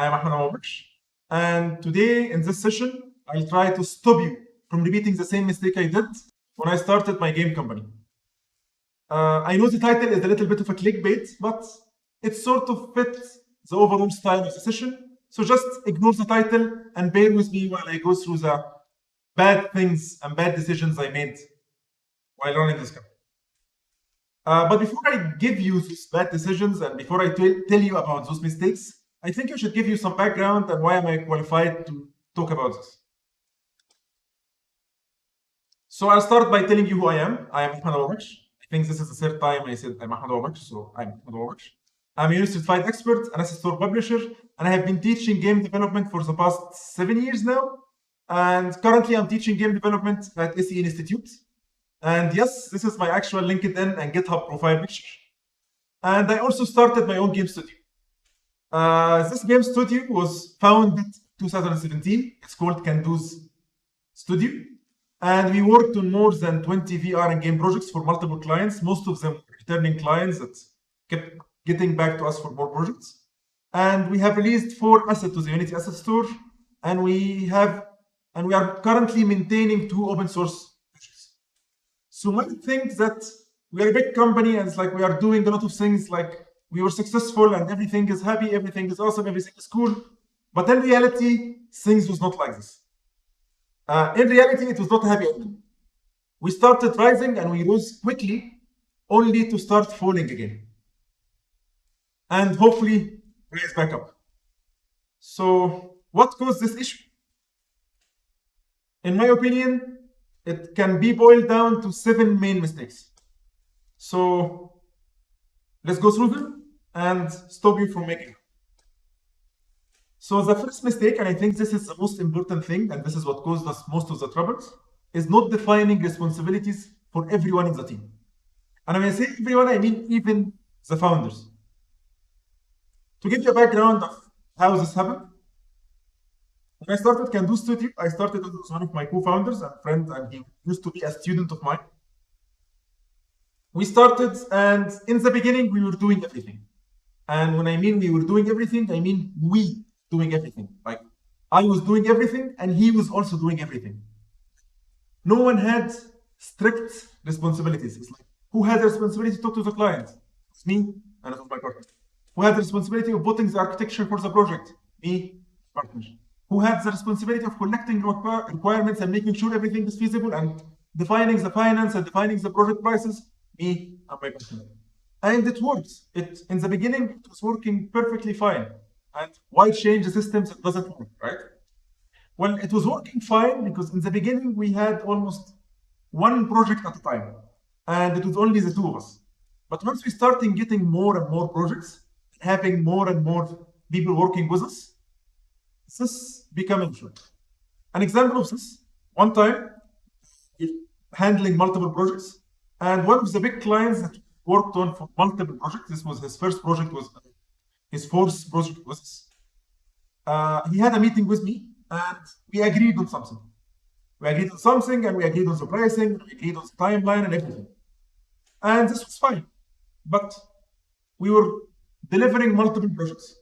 I am Ahmad, and today in this session, I'll try to stop you from repeating the same mistake I did when I started my game company. I know the title is a little bit of a clickbait, but it sort of fits the overall style of the session. So just ignore the title and bear with me while I go through the bad things and bad decisions I made while running this company. But before I give you these bad decisions and before I tell you about those mistakes, I think I should give you some background and why am I qualified to talk about this. So I'll start by telling you who I am. I am Ahmad. I think this is the third time I said I'm Ahmad, so I'm Ahmad. I'm a Unicertified expert, an assistant publisher, and I have been teaching game development for the past 7 years now. And currently I'm teaching game development at SE Institute. And yes, this is my actual LinkedIn and GitHub profile picture. And I also started my own game studio. This game studio was founded in 2017. It's called Candu's Studio. And we worked on more than 20 VR and game projects for multiple clients, most of them returning clients that kept getting back to us for more projects. And we have released 4 assets to the Unity Asset Store, and we are currently maintaining 2 open source projects. So one thinks that we are a big company and it's like we are doing a lot of things, like we were successful and everything is happy, everything is awesome, everything is cool. But in reality, things was not like this. In reality, it was not a happy ending. We started rising and we rose quickly, only to start falling again. And hopefully rise back up. So what caused this issue? In my opinion, it can be boiled down to 7 main mistakes. So let's go through them and stop you from making them. So the first mistake, and I think this is the most important thing, and this is what caused us most of the troubles, is not defining responsibilities for everyone in the team. And when I say everyone, I mean even the founders. To give you a background of how this happened, when I started Candu Studio, I started with one of my co-founders and friend, and he used to be a student of mine. We started, and in the beginning, we were doing everything. And when I mean we were doing everything, I mean we doing everything. Like I was doing everything, and he was also doing everything. No one had strict responsibilities. It's like, who had the responsibility to talk to the client? It's me, and it was my partner. Who had the responsibility of putting the architecture for the project? Me, partner. Who had the responsibility of collecting requirements and making sure everything is feasible and defining the finance and defining the project prices? Me and my partner. And it works. In the beginning, it was working perfectly fine. And why change the systems that doesn't work, right? Well, it was working fine because in the beginning, we had almost 1 project at a time. And it was only the 2 of us. But once we started getting more and more projects, having more and more people working with us, this became an issue. An example of this, one time, handling multiple projects, and one of the big clients that worked on for multiple projects, this was his first project, was his 4th project with us. He had a meeting with me, and we agreed on something. We agreed on something, and we agreed on the pricing, and we agreed on the timeline and everything. And this was fine. But we were delivering multiple projects.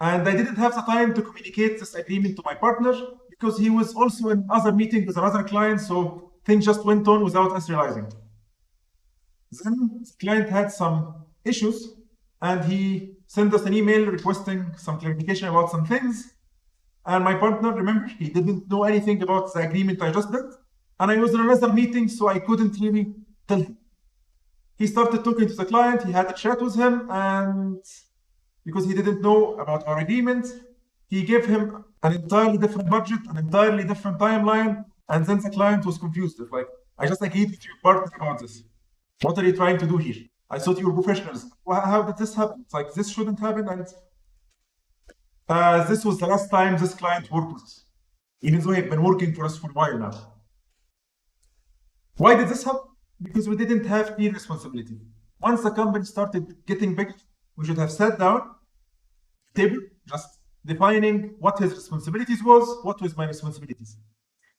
And I didn't have the time to communicate this agreement to my partner because he was also in other meetings with another client, so things just went on without us realizing. Then the client had some issues and he sent us an email requesting some clarification about some things. And my partner, remember, he didn't know anything about the agreement I just did. And I was in another meeting, so I couldn't really tell him. He started talking to the client, he had a chat with him, and because he didn't know about our agreement, he gave him an entirely different budget, an entirely different timeline, and then the client was confused. It's like, I just agreed with your partner about this. What are you trying to do here? I thought you were professionals. How did this happen? It's like, this shouldn't happen, and this was the last time this client worked with us, even though he'd been working for us for a while now. Why did this happen? Because we didn't have clear responsibility. Once the company started getting big, we should have sat down, table, just defining what his responsibilities was, what was my responsibilities.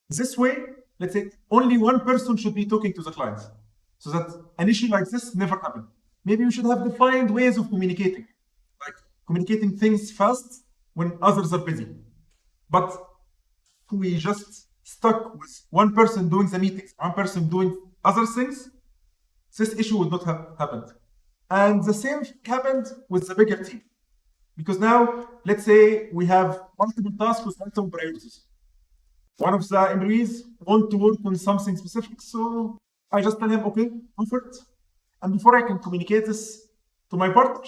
This way, let's say only one person should be talking to the client, so that an issue like this never happened. Maybe we should have defined ways of communicating, like communicating things fast when others are busy. But if we just stuck with one person doing the meetings, one person doing other things, this issue would not have happened. And the same happened with the bigger team. Because now, let's say we have multiple tasks with multiple priorities. One of the employees want to work on something specific, so I just tell him, okay, go for it. And before I can communicate this to my partner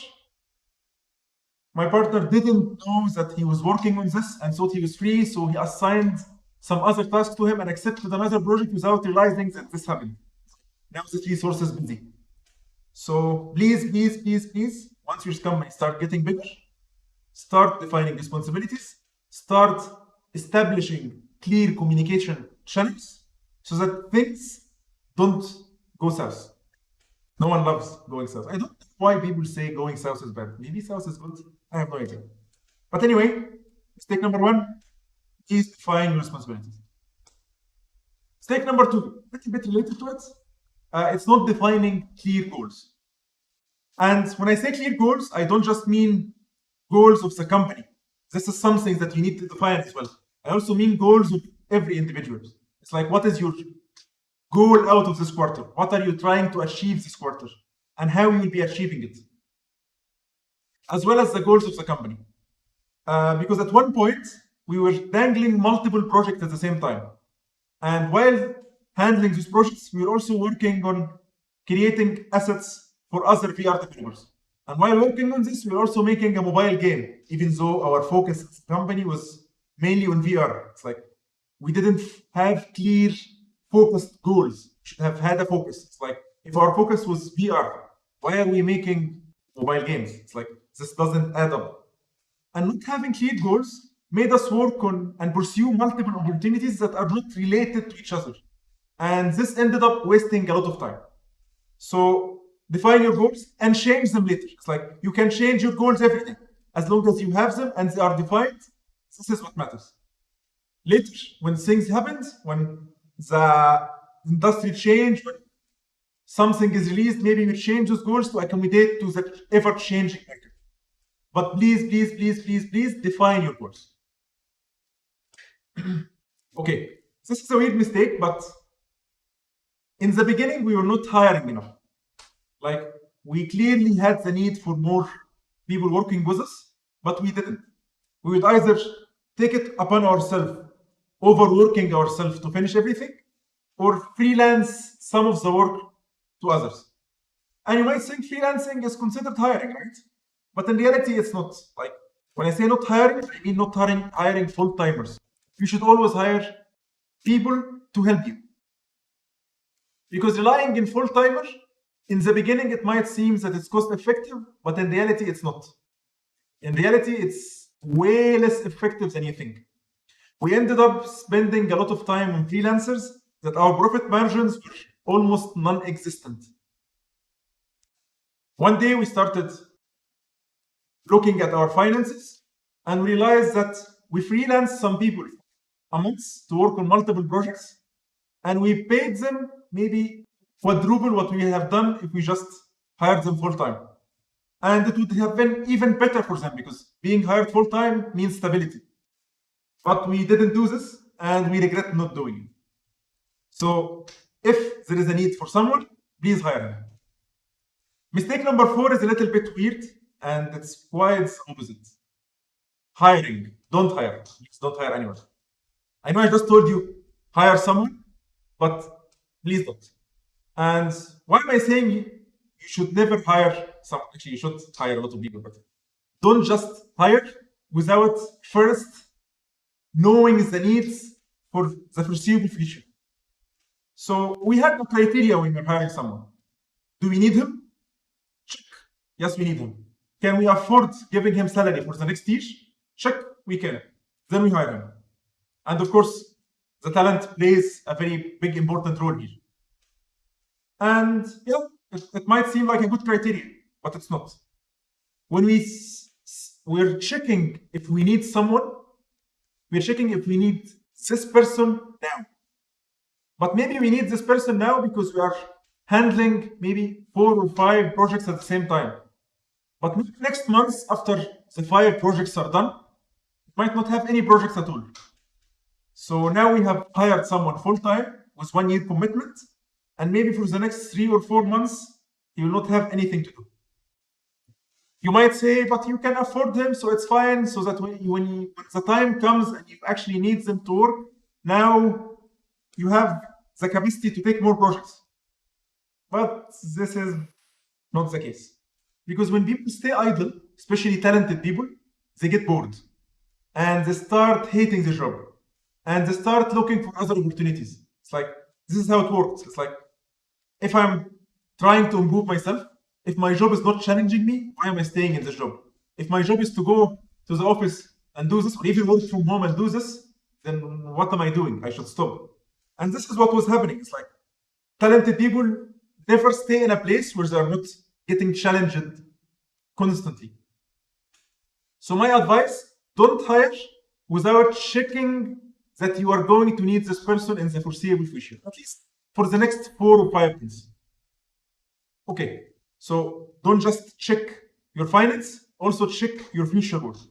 didn't know that he was working on this and thought he was free, so he assigned some other task to him and accepted another project without realizing that this happened. Now this resource is busy. So please, once your company start getting bigger, start defining responsibilities, start establishing clear communication channels so that things don't go south. No one loves going south. I don't know why people say going south is bad. Maybe south is good. I have no idea. But anyway, mistake number 1 is define your responsibilities. Mistake number 2, a little bit related to it. It's not defining clear goals. And when I say clear goals, I don't just mean goals of the company. This is something that you need to define as well. I also mean goals of every individual. It's like, what is your goal out of this quarter? What are you trying to achieve this quarter? And how you will be achieving it? As well as the goals of the company. Because at one point, we were dangling multiple projects at the same time. And while handling these projects, we were also working on creating assets for other VR developers. And while working on this, we were also making a mobile game, even though our focus as a company was mainly on VR. It's like we didn't have clear, focused goals. We should have had a focus. It's like if our focus was VR, why are we making mobile games? It's like this doesn't add up. And not having clear goals made us work on and pursue multiple opportunities that are not related to each other. And this ended up wasting a lot of time. So define your goals and change them later. It's like you can change your goals every day. As long as you have them and they are defined, this is what matters. Later, when things happen, when the industry change, when something is released, maybe we change those goals to accommodate to the ever-changing market. But please define your goals. Okay, this is a weird mistake, but in the beginning, we were not hiring enough. Like, we clearly had the need for more people working with us, but we didn't. We would either take it upon ourselves, overworking ourselves to finish everything, or freelance some of the work to others. And you might think freelancing is considered hiring, right? But in reality, it's not. Like, when I say not hiring, I mean not hiring full-timers. You should always hire people to help you. Because relying in full-timer, in the beginning, it might seem that it's cost-effective, but in reality, it's not. In reality, it's way less effective than you think. We ended up spending a lot of time on freelancers that our profit margins were almost non-existent. One day, we started looking at our finances and realized that we freelanced some people a month to work on multiple projects, and we paid them maybe quadruple what we have done if we just hired them full-time. And it would have been even better for them because being hired full-time means stability. But we didn't do this and we regret not doing it. So if there is a need for someone, please hire them. Mistake number 4 is a little bit weird and it's quite the opposite. Hiring. Don't hire. Please don't hire anyone. I know I just told you hire someone, but please don't. And why am I saying you should never hire someone? Actually, you should hire a lot of people, but don't just hire without first knowing the needs for the foreseeable future. So we had no criteria when we're hiring someone. Do we need him? Check. Yes, we need him. Can we afford giving him salary for the next year? Check. We can. Then we hire him. And of course, the talent plays a very big, important role here. And yeah, it might seem like a good criteria, but it's not. When we're checking if we need someone, we're checking if we need this person now. But maybe we need this person now because we are handling maybe 4 or 5 projects at the same time. But next month, after the 5 projects are done, might not have any projects at all. So now we have hired someone full-time with 1 year commitment, and maybe for the next 3 or 4 months, he will not have anything to do. You might say, but you can afford him, so it's fine, so that when the time comes and you actually need them to work, now you have the capacity to take more projects. But this is not the case. Because when people stay idle, especially talented people, they get bored. And they start hating the job. And they start looking for other opportunities. It's like, this is how it works. It's like, if I'm trying to improve myself, if my job is not challenging me, why am I staying in this job? If my job is to go to the office and do this, or even work from home and do this, then what am I doing? I should stop. And this is what was happening. It's like, talented people never stay in a place where they are not getting challenged constantly. So my advice, don't hire without checking that you are going to need this person in the foreseeable future, at least for the next 4 or 5 months. Okay, so don't just check your finance, also check your future goals.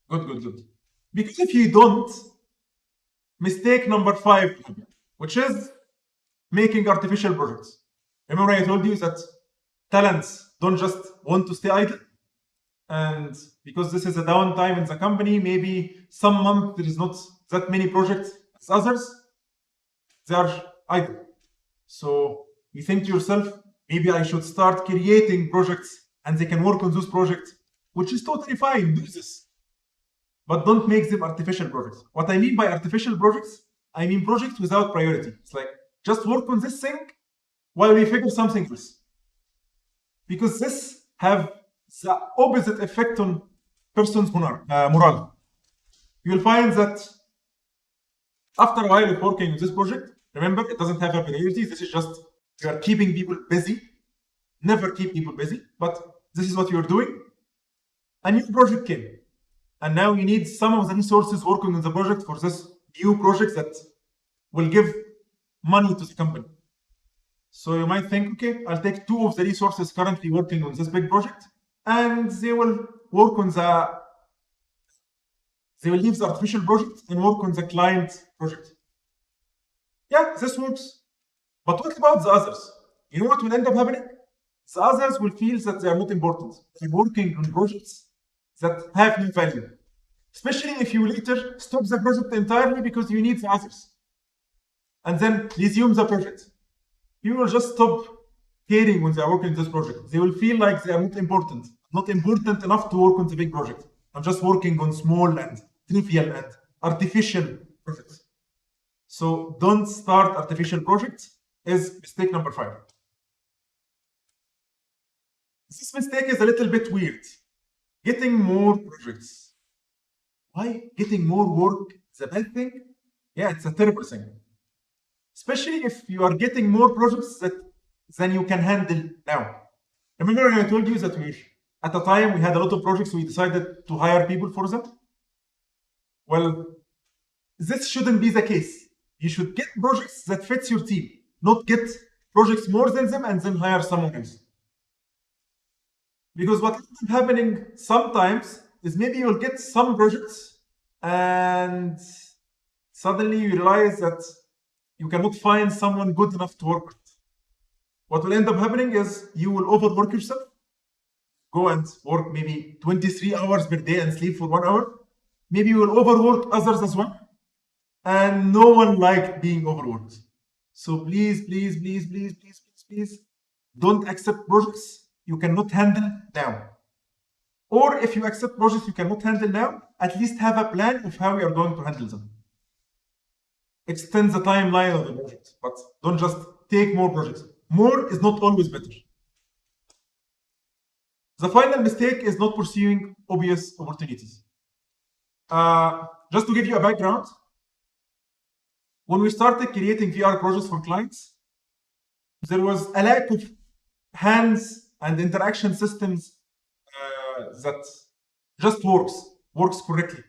Good. Because if you don't, mistake number 5, which is making artificial projects. Remember I told you that talents don't just want to stay idle. And because this is a downtime in the company, maybe some month there is not that many projects as others, they are idle. So you think to yourself, maybe I should start creating projects and they can work on those projects, which is totally fine, do this. But don't make them artificial projects. What I mean by artificial projects, I mean projects without priority. It's like, just work on this thing while we figure something else. Because this have the opposite effect on person's morale. You will find that after a while of working on this project, remember, it doesn't have a priority. This is just, you are keeping people busy. Never keep people busy, but this is what you're doing. A new project came. And now you need some of the resources working on the project for this new project that will give money to the company. So you might think, okay, I'll take 2 of the resources currently working on this big project, and they will work on they will leave the artificial project and work on the client project. Yeah, this works. But what about the others? You know what will end up happening? The others will feel that they are not important. They're working on projects that have no value. Especially if you later stop the project entirely because you need the others. And then resume the project. You will just stop caring when they are working on this project. They will feel like they are not important enough to work on the big project. I'm just working on small and trivial and artificial projects. So don't start artificial projects is mistake number 5. This mistake is a little bit weird. Getting more projects. Why? Getting more work is a bad thing? Yeah, it's a terrible thing. Especially if you are getting more projects than you can handle now. Remember when I told you that at a time we had a lot of projects, we decided to hire people for them? Well, this shouldn't be the case. You should get projects that fits your team, not get projects more than them and then hire someone else. Because what is happening sometimes is maybe you'll get some projects and suddenly you realize that you cannot find someone good enough to work with. What will end up happening is you will overwork yourself, go and work maybe 23 hours per day and sleep for 1 hour. Maybe you will overwork others as well. And no one liked being overworked. So please, don't accept projects you cannot handle now. Or if you accept projects you cannot handle now, at least have a plan of how you are going to handle them. Extend the timeline of the project, but don't just take more projects. More is not always better. The final mistake is not pursuing obvious opportunities. Just to give you a background, when we started creating VR projects for clients, there was a lack of hands and interaction systems that just works correctly.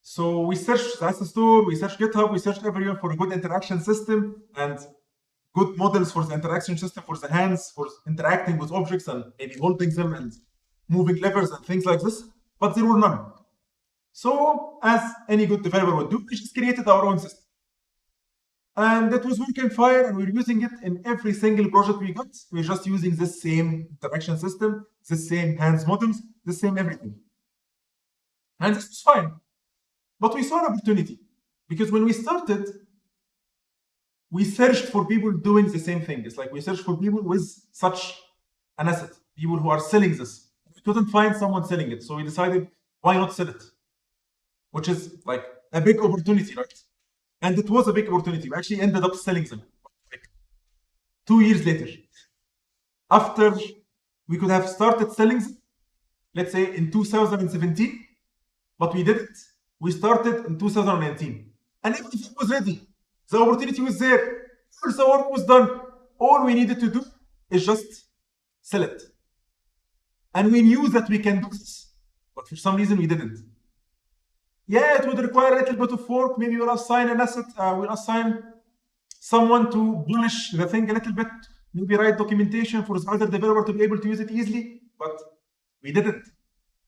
So we searched the asset store, we searched GitHub, we searched everywhere for a good interaction system and good models for the interaction system for the hands, for interacting with objects and maybe holding them and moving levers and things like this. but there were none. So, as any good developer would do, we just created our own system. And that was working fine, and we're using it in every single project we got. We're just using the same interaction system, the same hands modems, the same everything. And this was fine. But we saw an opportunity, because when we started, we searched for people doing the same thing. It's like we searched for people with such an asset, people who are selling this. We couldn't find someone selling it, so we decided, why not sell it? Which is like a big opportunity, right? And it was a big opportunity. We actually ended up selling them like 2 years later. After we could have started selling them, let's say in 2017, but we didn't. We started in 2019. And everything was ready. The opportunity was there. All the work was done. All we needed to do is just sell it. And we knew that we can do this. But for some reason, we didn't. Yeah, it would require a little bit of work. Maybe we'll assign an asset. We'll assign someone to polish the thing a little bit. Maybe write documentation for the other developer to be able to use it easily. But we didn't.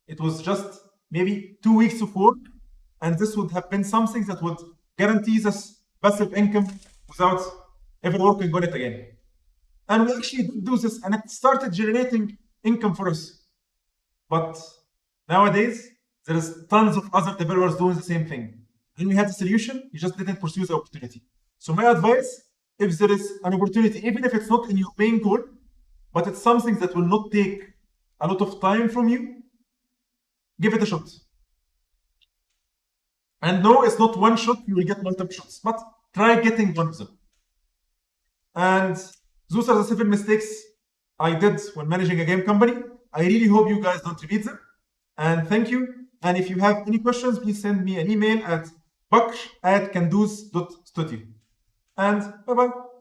It was just maybe 2 weeks of work. And this would have been something that would guarantee us passive income without ever working on it again. And we actually did do this, and it started generating income for us. But nowadays, there is tons of other developers doing the same thing. And we had a solution, you just didn't pursue the opportunity. So my advice, if there is an opportunity, even if it's not in your main goal, but it's something that will not take a lot of time from you, give it a shot. And no, it's not one shot, you will get multiple shots, but try getting one of them. And those are the 7 mistakes I did when managing a game company. I really hope you guys don't repeat them. And thank you. And if you have any questions, please send me an email at bakr@kanduz.studio. And bye-bye.